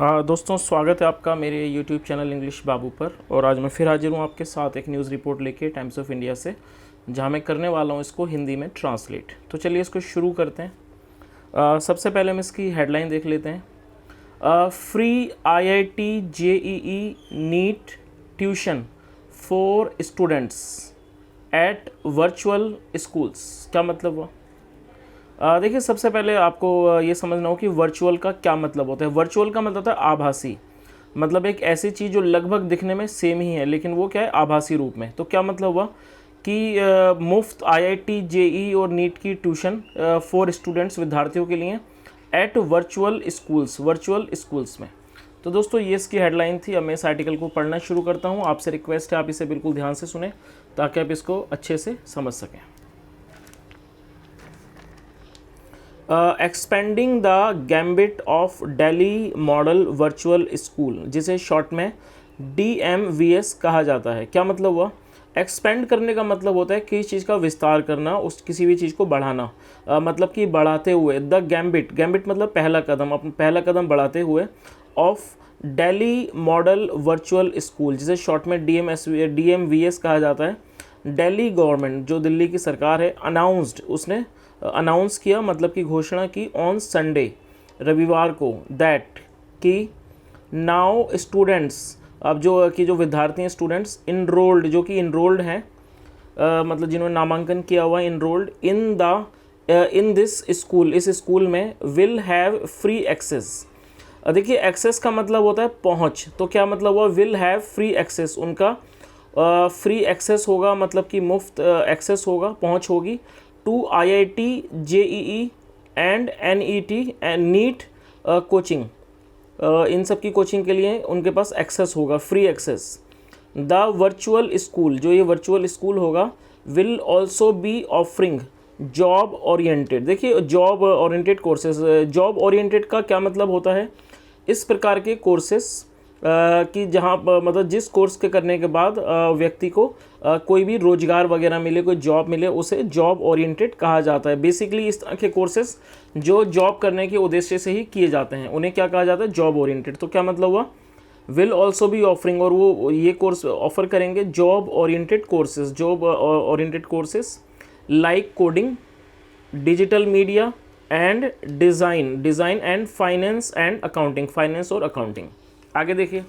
दोस्तों, स्वागत है आपका मेरे YouTube चैनल इंग्लिश बाबू पर। और आज मैं फिर हाजिर हूँ आपके साथ एक न्यूज़ रिपोर्ट लेके टाइम्स ऑफ इंडिया से, जहाँ मैं करने वाला हूँ इसको हिंदी में ट्रांसलेट। तो चलिए इसको शुरू करते हैं। सबसे पहले हम इसकी हेडलाइन देख लेते हैं। Free IIT JEE NEET tuition for students at virtual schools. क्या मतलब हुआ? देखिए, सबसे पहले आपको ये समझना हो कि वर्चुअल का क्या मतलब होता है। वर्चुअल का मतलब होता है आभासी, मतलब एक ऐसी चीज़ जो लगभग दिखने में सेम ही है लेकिन वो क्या है, आभासी रूप में। तो क्या मतलब हुआ कि मुफ्त IIT JEE और नीट की ट्यूशन फॉर स्टूडेंट्स, विद्यार्थियों के लिए, एट वर्चुअल स्कूल्स में। तो दोस्तों, ये इसकी हेडलाइन थी। अब मैं इस आर्टिकल को पढ़ना शुरू करता हूँ। आपसे रिक्वेस्ट है आप इसे बिल्कुल ध्यान से सुने ताकि आप इसको अच्छे से समझ सकें। Expanding the gambit of Delhi model virtual school, जिसे शॉर्ट में DMVS कहा जाता है। क्या मतलब हुआ? एक्सपेंड करने का मतलब होता है किसी चीज़ का विस्तार करना, उस किसी भी चीज़ को बढ़ाना, मतलब कि बढ़ाते हुए। द गैम्बिट, गैम्बिट मतलब पहला कदम, अपना पहला कदम बढ़ाते हुए, of Delhi model virtual school, जिसे शॉर्ट में DMVS कहा जाता है। दिल्ली गवर्नमेंट, जो दिल्ली की सरकार है, अनाउंस्ड, उसने अनाउंस किया, मतलब कि घोषणा की, ऑन संडे, रविवार को, दैट, कि नाउ स्टूडेंट्स, अब जो विद्यार्थी हैं, स्टूडेंट्स इनरोल्ड, जो कि इनरोल्ड हैं, मतलब जिन्होंने नामांकन किया हुआ, इनरोल्ड इन दिस स्कूल, इस स्कूल में, विल हैव फ्री एक्सेस। देखिए, एक्सेस का मतलब होता है पहुंच। तो क्या मतलब हुआ? विल हैव फ्री एक्सेस, उनका फ्री एक्सेस होगा, मतलब कि मुफ्त एक्सेस होगा, पहुंच होगी, to IIT JEE and NET and NEET coaching. इन सब की कोचिंग के लिए उनके पास एक्सेस होगा, free access. The virtual school, जो ये वर्चुअल स्कूल होगा, will also be offering job oriented. देखिए, job oriented courses, job oriented का क्या मतलब होता है? इस प्रकार के कोर्सेस कि जहाँ मतलब जिस कोर्स के करने के बाद व्यक्ति को कोई भी रोजगार वगैरह मिले, कोई जॉब मिले, उसे जॉब ओरिएंटेड कहा जाता है। बेसिकली इस तरह के कोर्सेस जो जॉब करने के उद्देश्य से ही किए जाते हैं, उन्हें क्या कहा जाता है? Job oriented. तो क्या मतलब हुआ? विल ऑल्सो बी ऑफरिंग, और वो ये कोर्स ऑफर करेंगे job oriented courses, job oriented courses like coding, digital media and design and finance and accounting, finance और अकाउंटिंग। आगे देखिए,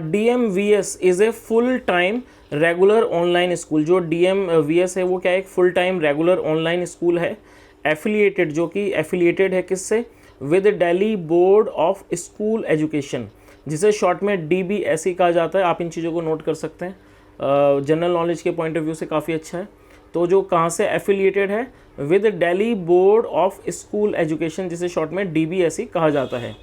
DMVS is a full time regular online school. जो DMVS है वो क्या है? एक full time regular online school है, एफिलिएटेड, जो कि एफिलिएटेड है किससे? With Delhi board of school education, जिसे शॉर्ट में DBSE कहा जाता है। आप इन चीज़ों को नोट कर सकते हैं, जनरल नॉलेज के पॉइंट ऑफ व्यू से काफ़ी अच्छा है। तो जो कहाँ से एफिलिएटेड है? With Delhi board of school education, जिसे शॉर्ट में DBSE कहा जाता है।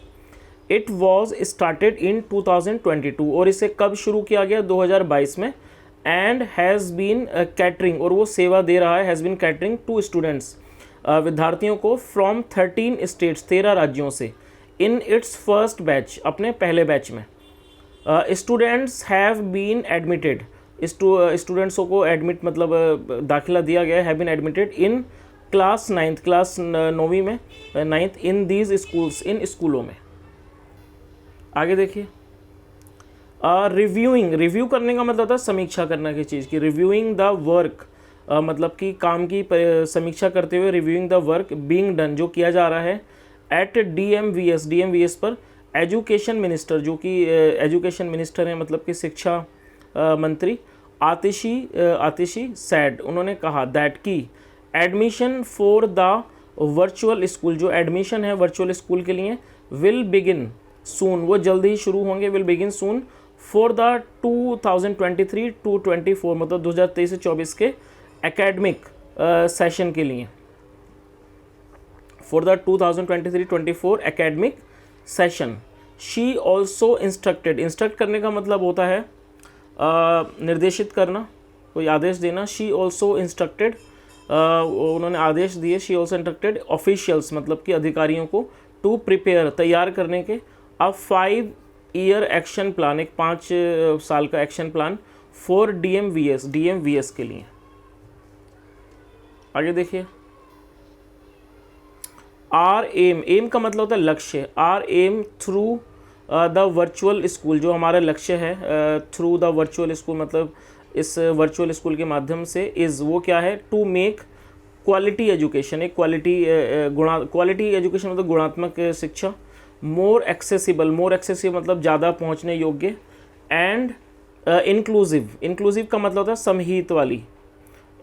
इट वॉज स्टार्टेड इन 2022, और इसे कब शुरू किया गया? 2022 में। एंड हैज़ बीन कैटरिंग, और वो सेवा दे रहा है, has been catering to students, विद्यार्थियों को, फ्रॉम 13 स्टेट्स, 13 राज्यों से, इन इट्स फर्स्ट बैच, अपने पहले बैच में। स्टूडेंट्स हैव बीन एडमिटेड, स्टूडेंट्सों को एडमिट मतलब दाखिला दिया गया, have been admitted in class 9th, class 9वीं में, 9th, इन दीज स्कूल्स, इन स्कूलों में। आगे देखिए, रिव्यूइंग, रिव्यू करने का मतलब होता है समीक्षा करना की चीज़ की। रिव्यूइंग द वर्क, मतलब कि काम की समीक्षा करते हुए, reviewing the work being done, जो किया जा रहा है, एट DMVS पर एजुकेशन मिनिस्टर, जो कि एजुकेशन मिनिस्टर हैं, मतलब कि शिक्षा मंत्री आतिशी सैड, उन्होंने कहा, दैट की admission for the virtual school, जो एडमिशन है वर्चुअल स्कूल के लिए, विल बिगिन सून, वो जल्द ही शुरू होंगे, will begin soon, for the 2023-24, मतलब 2023 से 24 के एकेडमिक सेशन के लिए, for the 2023-24 academic session. She also instructed, instruct करने का मतलब होता है निर्देशित करना, कोई आदेश देना। शी ऑल्सो इंस्ट्रक्टेड, उन्होंने आदेश दिए, शी ऑल्सो इंस्ट्रक्टेड ऑफिशियल्स, मतलब कि अधिकारियों को, टू प्रिपेयर, तैयार करने के, अब 5-year एक्शन प्लान, एक 5 साल का एक्शन प्लान, फॉर DMVS के लिए। आगे देखिए, आर एम, एम का मतलब होता है लक्ष्य, our aim through the virtual school, जो हमारा लक्ष्य है थ्रू द वर्चुअल स्कूल, मतलब इस वर्चुअल स्कूल के माध्यम से, इज़ वो क्या है, टू मेक क्वालिटी एजुकेशन, एक क्वालिटी एजुकेशन मतलब गुणात्मक शिक्षा, मोर एक्सेसिबल, मोर एक्सेसिव मतलब ज़्यादा पहुंचने योग्य, एंड इंक्लूसिव, इंक्लूसिव का मतलब होता है समहित वाली,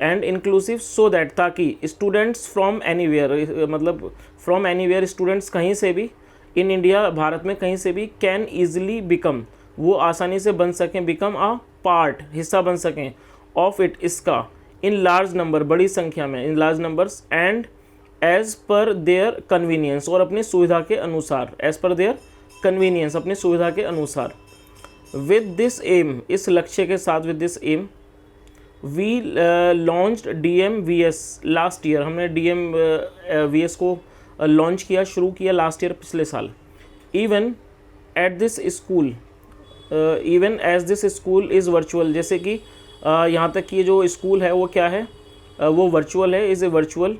एंड इंक्लूसिव सो दैट, ताकि स्टूडेंट्स फ्रॉम एनीवेयर, मतलब फ्रॉम एनीवेयर स्टूडेंट्स कहीं से भी, इन इंडिया भारत में कहीं से भी, कैन ईजिली बिकम, वो आसानी से बन सकें, बिकम अ पार्ट, हिस्सा बन सकें, ऑफ इट, इसका, इन लार्ज नंबर, बड़ी संख्या में, in large numbers, and as per their convenience, और अपनी सुविधा के अनुसार, एज पर देयर कन्वीनियंस, अपनी सुविधा के अनुसार, विद दिस एम, इस लक्ष्य के साथ, with this aim we launched DMVS last year, हमने DMVS को लॉन्च किया, शुरू किया लास्ट ईयर, पिछले साल। Even at this school, even as this school is virtual, जैसे कि यहाँ तक कि जो स्कूल है वो क्या है, वो वर्चुअल है, is a virtual,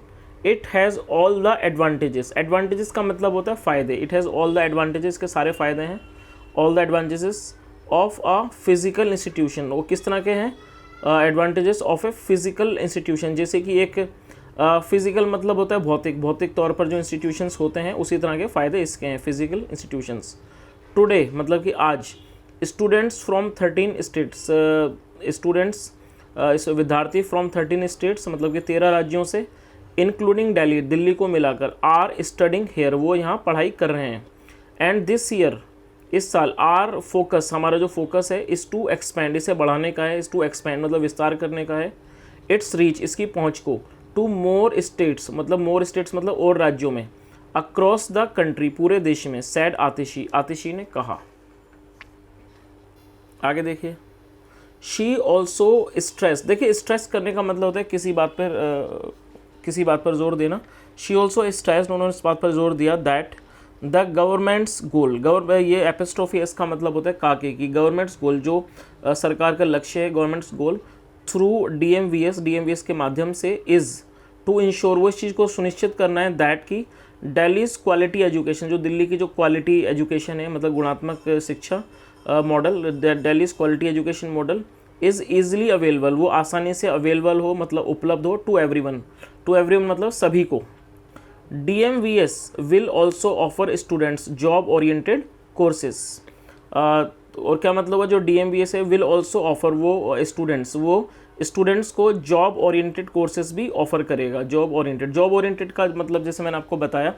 it has all the advantages, advantages का मतलब होता है फ़ायदे, it has all the advantages के सारे फ़ायदे हैं, all the advantages of a physical institution, वो किस तरह के हैं, advantages of A physical institution, जैसे कि एक फिज़िकल मतलब होता है भौतिक, भौतिक तौर पर जो इंस्टीट्यूशंस होते हैं उसी तरह के फ़ायदे इसके हैं, फिज़िकल इंस्टीट्यूशंस। टुडे मतलब कि आज, स्टूडेंट्स फ्रॉम 13 स्टेट्स, स्टूडेंट्स इस विद्यार्थी फ्रॉम 13 स्टेट्स मतलब कि 13 राज्यों से, इंक्लूडिंग दिल्ली, दिल्ली को मिलाकर, आर स्टडिंग हेयर, वो यहाँ पढ़ाई कर रहे हैं, एंड दिस ईयर, इस साल, आर फोकस, हमारा जो फोकस है, इज़ टू एक्सपैंड, इसे बढ़ाने का है, इज़ टू एक्सपैंड मतलब विस्तार करने का है, इट्स रीच, इसकी पहुँच को, टू मोर स्टेट्स मतलब और राज्यों में, अक्रॉस द कंट्री, पूरे देश में, सैड आतिशी, आतिशी ने कहा। आगे देखिए, शी ऑल्सो स्ट्रेस, देखिए स्ट्रेस करने का मतलब होता है किसी बात पर जोर देना, शी ऑल्सो स्ट्रेस, उन्होंने इस बात पर जोर दिया, दैट द गवर्नमेंट्स गोल, ये एपिस्ट्रोफी एस का मतलब होता है काके की, गवर्नमेंट्स गोल, जो सरकार का लक्ष्य है, गवर्नमेंट्स गोल, थ्रू DMVS के माध्यम से, इज़ टू इंश्योर, वो इस चीज़ को सुनिश्चित करना है, दैट की दिल्लीज क्वालिटी एजुकेशन, जो दिल्ली की जो क्वालिटी एजुकेशन है मतलब गुणात्मक शिक्षा model, Delhi's quality education model, is easily available, वो आसानी से अवेलेबल हो मतलब उपलब्ध हो, टू एवरीवन मतलब सभी को। DMVS will also offer students job oriented courses, और क्या मतलब है, जो DMVS है, विल ऑल्सो ऑफर, वो स्टूडेंट्स को जॉब ओरिएंटेड कोर्सेज भी ऑफर करेगा, जॉब ओरिएंटेड का मतलब जैसे मैंने आपको बताया,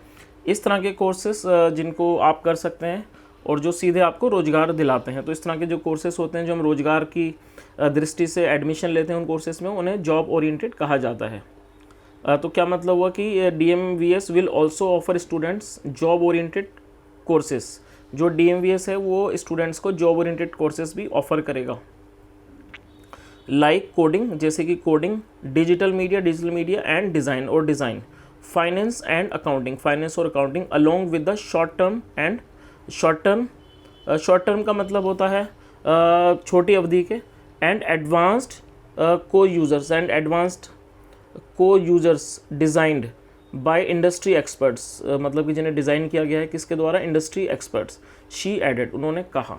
इस तरह के कोर्सेज जिनको आप कर सकते हैं और जो सीधे आपको रोज़गार दिलाते हैं, तो इस तरह के जो कोर्सेज होते हैं जो हम रोज़गार की दृष्टि से एडमिशन लेते हैं उन कोर्सेज में, उन्हें जॉब ओरिएंटेड कहा जाता है। तो क्या मतलब हुआ कि DMVS will also offer students job oriented courses, जो DMVS है वो स्टूडेंट्स को जॉब ओरिएंटेड कोर्सेज भी ऑफर करेगा, लाइक कोडिंग, जैसे कि coding, digital media and design, finance और accounting, along with the short term का मतलब होता है छोटी अवधि के, एंड एडवांस्ड को users designed by industry experts, मतलब कि जिन्हें डिज़ाइन किया गया है किसके द्वारा, इंडस्ट्री एक्सपर्ट्स। शी एडेड, उन्होंने कहा,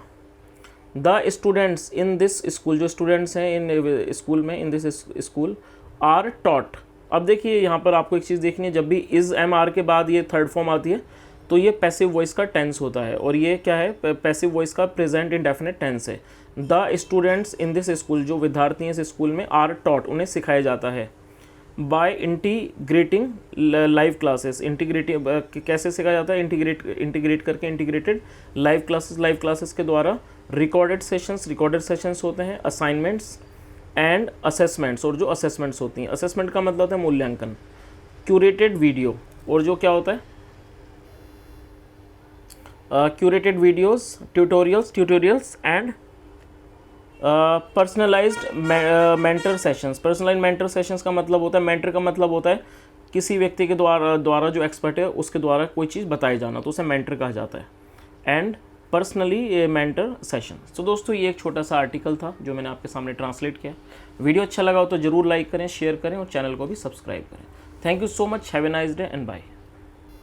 the students in this school, जो स्टूडेंट्स हैं इन स्कूल में, in this school, are taught. अब देखिए यहाँ पर आपको एक चीज़ देखनी है, जब भी इज़ MR के बाद ये थर्ड फॉर्म आती है तो ये पैसिव वॉइस का टेंस होता है, और ये क्या है, पैसिव वॉइस का प्रेजेंट इंडेफिनिट टेंस है। The students in this school, जो विद्यार्थी हैं इस स्कूल में, आर टॉट, उन्हें सिखाया जाता है, बाय इंटीग्रेटिंग लाइव क्लासेस, कैसे सिखाया जाता है, इंटीग्रेट करके, इंटीग्रेटेड लाइव क्लासेस के द्वारा, रिकॉर्डेड सेशंस होते हैं, असाइनमेंट्स एंड असेसमेंट्स, और जो असेसमेंट्स होती हैं, असेसमेंट का मतलब होता है मूल्यांकन, क्यूरेटेड वीडियो, और जो क्या होता है, curated videos, tutorials and personalised mentor sessions का मतलब होता है, मेंटर का मतलब होता है किसी व्यक्ति के द्वारा जो एक्सपर्ट है उसके द्वारा कोई चीज़ बताई जाना, तो उसे मेंटर कहा जाता है, एंड पर्सनली मेंटर सेशन। तो दोस्तों ये एक छोटा सा आर्टिकल था जो मैंने आपके सामने ट्रांसलेट किया। वीडियो अच्छा लगा हो तो ज़रूर लाइक करें, शेयर करें और चैनल को भी सब्सक्राइब करें। Thank you so much, have a nice day and bye.